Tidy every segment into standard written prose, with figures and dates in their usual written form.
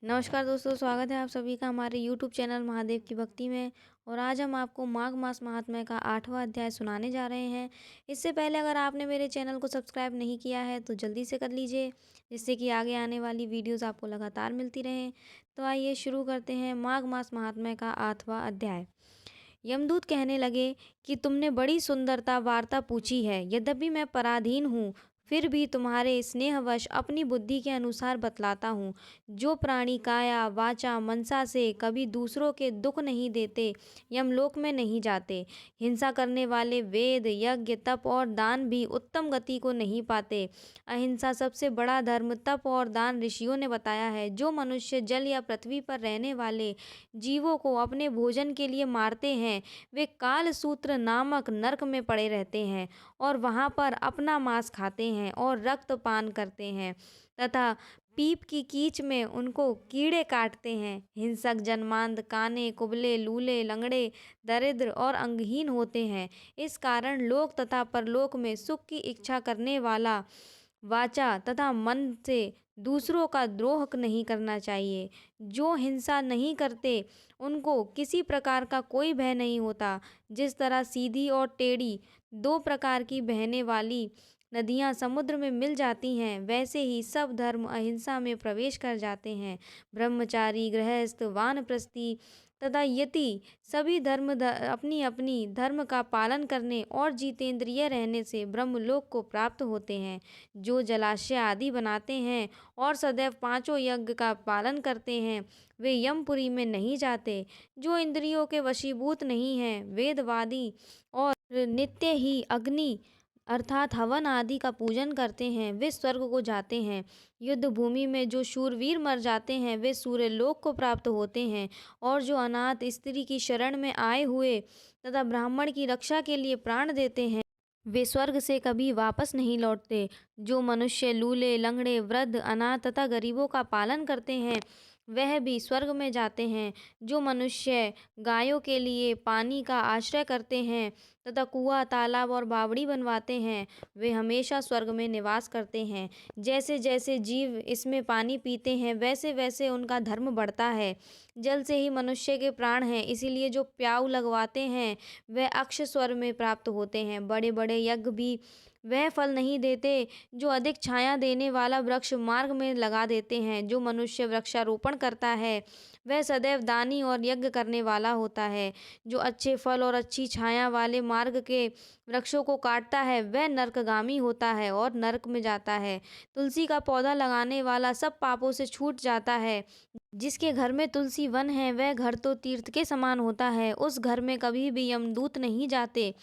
नमस्कार दोस्तों, स्वागत है आप सभी का हमारे YouTube चैनल महादेव की भक्ति में। और आज हम आपको माघ मास महात्म्य का 8वां अध्याय सुनाने जा रहे हैं। इससे पहले अगर आपने मेरे चैनल को सब्सक्राइब नहीं किया है तो जल्दी से कर लीजिए, जिससे कि आगे आने वाली वीडियोस आपको लगातार मिलती रहें। तो आइए शुरू करते हैं माघ मास महात्म्य का 8वां अध्याय। यमदूत कहने लगे कि तुमने बड़ी सुंदरता वार्ता पूछी है, यद्यपि मैं पराधीन हूँ, फिर भी तुम्हारे स्नेहवश अपनी बुद्धि के अनुसार बतलाता हूँ। जो प्राणी काया वाचा मनसा से कभी दूसरों के दुख नहीं देते, यमलोक में नहीं जाते। हिंसा करने वाले वेद यज्ञ तप और दान भी उत्तम गति को नहीं पाते। अहिंसा सबसे बड़ा धर्म तप और दान ऋषियों ने बताया है। जो मनुष्य जल या पृथ्वी पर रहने वाले जीवों को अपने भोजन के लिए मारते हैं, वे काल सूत्र नामक नरक में पड़े रहते हैं और वहां पर अपना मांस खाते हैं और रक्त पान करते हैं तथा पीप की कीच में उनको कीड़े काटते हैं। हिंसक जन्मांध काने कुबले लूले लंगड़े दरिद्र और अंगहीन होते हैं। इस कारण लोक तथा परलोक में सुख की इच्छा करने वाला वाचा तथा मन से दूसरों का द्रोह नहीं करना चाहिए। जो हिंसा नहीं करते उनको किसी प्रकार का कोई भय नहीं होता। जिस तरह सीधी और टेढ़ी दो प्रकार की बहने वाली नदियाँ समुद्र में मिल जाती हैं, वैसे ही सब धर्म अहिंसा में प्रवेश कर जाते हैं। ब्रह्मचारी गृहस्थ वानप्रस्थी तथा यति सभी अपनी अपनी धर्म का पालन करने और जितेंद्रिय रहने से ब्रह्मलोक को प्राप्त होते हैं। जो जलाशय आदि बनाते हैं और सदैव पांचों यज्ञ का पालन करते हैं, वे यमपुरी में नहीं जाते। जो इंद्रियों के वशीभूत नहीं हैं, वेदवादी और नित्य ही अग्नि अर्थात हवन आदि का पूजन करते हैं, वे स्वर्ग को जाते हैं। युद्ध भूमि में जो शूरवीर मर जाते हैं, वे सूर्यलोक को प्राप्त होते हैं। और जो अनाथ स्त्री की शरण में आए हुए तथा ब्राह्मण की रक्षा के लिए प्राण देते हैं, वे स्वर्ग से कभी वापस नहीं लौटते। जो मनुष्य लूले लंगड़े वृद्ध अनाथ तथा गरीबों का पालन करते हैं, वह भी स्वर्ग में जाते हैं। जो मनुष्य गायों के लिए पानी का आश्रय करते हैं तथा कुआं तालाब और बावड़ी बनवाते हैं, वे हमेशा स्वर्ग में निवास करते हैं। जैसे जैसे जीव इसमें पानी पीते हैं, वैसे वैसे उनका धर्म बढ़ता है। जल से ही मनुष्य के प्राण हैं, इसीलिए जो प्याऊ लगवाते हैं वह अक्ष स्वर्ग में प्राप्त होते हैं। बड़े बड़े यज्ञ भी वह फल नहीं देते जो अधिक छाया देने वाला वृक्ष मार्ग में लगा देते हैं। जो मनुष्य वृक्षारोपण करता है, वह सदैव दानी और यज्ञ करने वाला होता है। जो अच्छे फल और अच्छी छाया वाले मार्ग के वृक्षों को काटता है, वह नरकगामी होता है और नरक में जाता है। तुलसी का पौधा लगाने वाला सब पापों से छूट जाता है। जिसके घर में तुलसी वन है, वह घर तो तीर्थ के समान होता है। उस घर में कभी भी यमदूत नहीं जाते।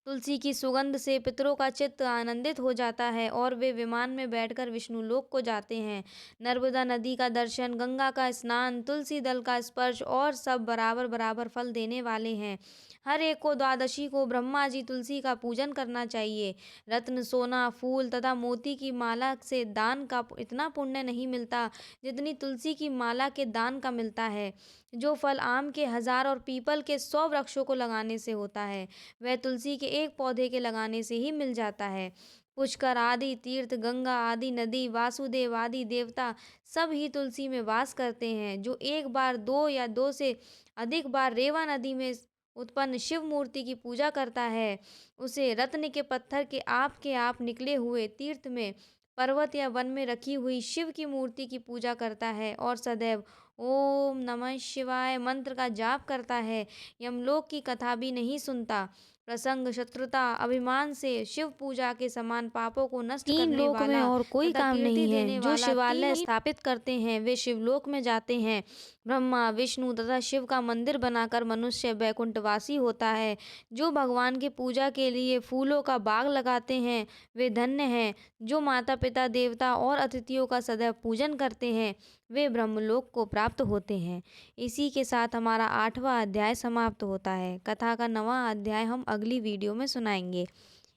तुलसी की सुगंध से पितरों का चित्त आनंदित हो जाता है और वे विमान में बैठकर विष्णु लोक को जाते हैं। नर्मदा नदी का दर्शन, गंगा का स्नान, तुलसी दल का स्पर्श और सब बराबर बराबर फल देने वाले हैं। हर एक को द्वादशी को ब्रह्मा जी तुलसी का पूजन करना चाहिए। रत्न सोना फूल तथा मोती की माला से दान का इतना पुण्य नहीं मिलता जितनी तुलसी की माला के दान का मिलता है। जो फल आम के 1000 और पीपल के 100 वृक्षों को लगाने से होता है, वह तुलसी के एक पौधे के लगाने से ही मिल जाता है। पुष्कर आदि तीर्थ, गंगा आदि नदी, वासुदेव आदि देवता सब ही तुलसी में वास करते हैं। जो एक बार, दो या दो से अधिक बार रेवा नदी में उत्पन्न शिव मूर्ति की पूजा करता है, उसे रत्न के पत्थर के आप निकले हुए तीर्थ में, पर्वत या वन में रखी हुई शिव की मूर्ति की पूजा करता है और सदैव ओम नमः शिवाय मंत्र का जाप करता है, यमलोक की कथा भी नहीं सुनता। प्रसंग, शत्रुता, अभिमान से शिव पूजा के समान पापों को नष्ट करने लोक में वाला और कोई काम नहीं है। जो शिवालय स्थापित करते हैं, वे शिवलोक में जाते हैं। ब्रह्मा विष्णु तथा शिव का मंदिर बनाकर मनुष्य बैकुंठवासी होता है। जो भगवान की पूजा के लिए फूलों का बाग लगाते हैं, वे धन्य हैं। जो माता पिता देवता और अतिथियों का सदैव पूजन करते हैं, वे ब्रह्मलोक को प्राप्त होते हैं। इसी के साथ हमारा 8वां अध्याय समाप्त होता है। कथा का 9वां अध्याय हम अगली वीडियो में सुनाएंगे।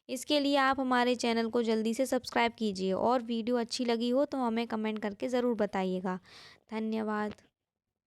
इसके लिए आप हमारे चैनल को जल्दी से सब्सक्राइब कीजिए और वीडियो अच्छी लगी हो तो हमें कमेंट करके ज़रूर बताइएगा। धन्यवाद।